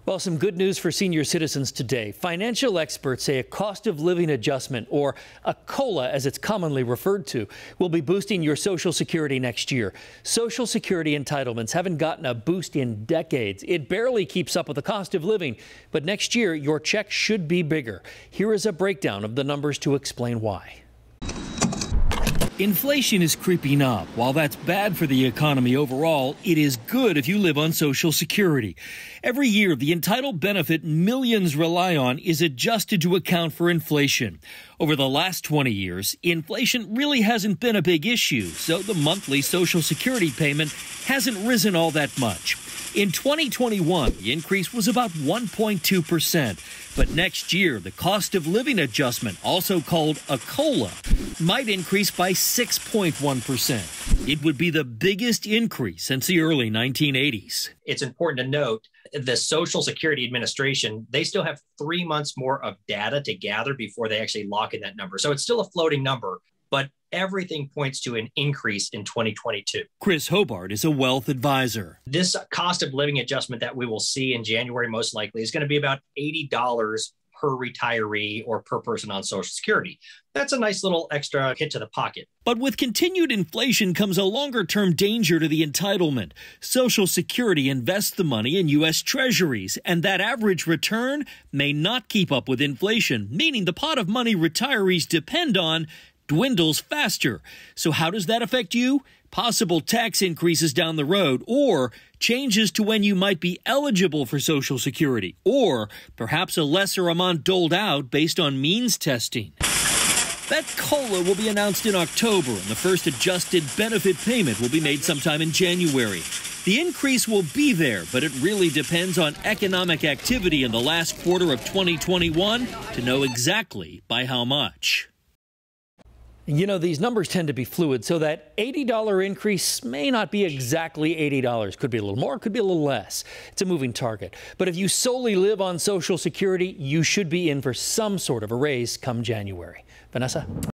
Well, some good news for senior citizens today. Financial experts say a cost of living adjustment, or a C.O.L.A as it's commonly referred to, will be boosting your Social Security next year. Social Security entitlements haven't gotten a boost in decades. It barely keeps up with the cost of living. But next year, your check should be bigger. Here is a breakdown of the numbers to explain why. Inflation is creeping up. While that's bad for the economy overall, it is good if you live on Social Security. Every year, the entitled benefit millions rely on is adjusted to account for inflation. Over the last 20 years, inflation really hasn't been a big issue, so the monthly Social Security payment hasn't risen all that much. In 2021, the increase was about 1.2%. But next year, the cost of living adjustment, also called a C.O.L.A, might increase by 6.1%. It would be the biggest increase since the early 1980s. It's important to note the Social Security Administration, they still have 3 months more of data to gather before they actually lock in that number. So it's still a floating number, but everything points to an increase in 2022. Chris Hobart is a wealth advisor. This cost of living adjustment that we will see in January most likely is going to be about $80 per retiree or per person on Social Security. That's a nice little extra hit to the pocket. But with continued inflation comes a longer-term danger to the entitlement. Social Security invests the money in U.S. Treasuries, and that average return may not keep up with inflation, meaning the pot of money retirees depend on dwindles faster. So how does that affect you? Possible tax increases down the road, or changes to when you might be eligible for Social Security, or perhaps a lesser amount doled out based on means testing. That C.O.L.A will be announced in October, and the first adjusted benefit payment will be made sometime in January. The increase will be there, but it really depends on economic activity in the last quarter of 2021 to know exactly by how much. You know, these numbers tend to be fluid, so that $80 increase may not be exactly $80. Could be a little more, could be a little less. It's a moving target. But if you solely live on Social Security, you should be in for some sort of a raise come January. Vanessa?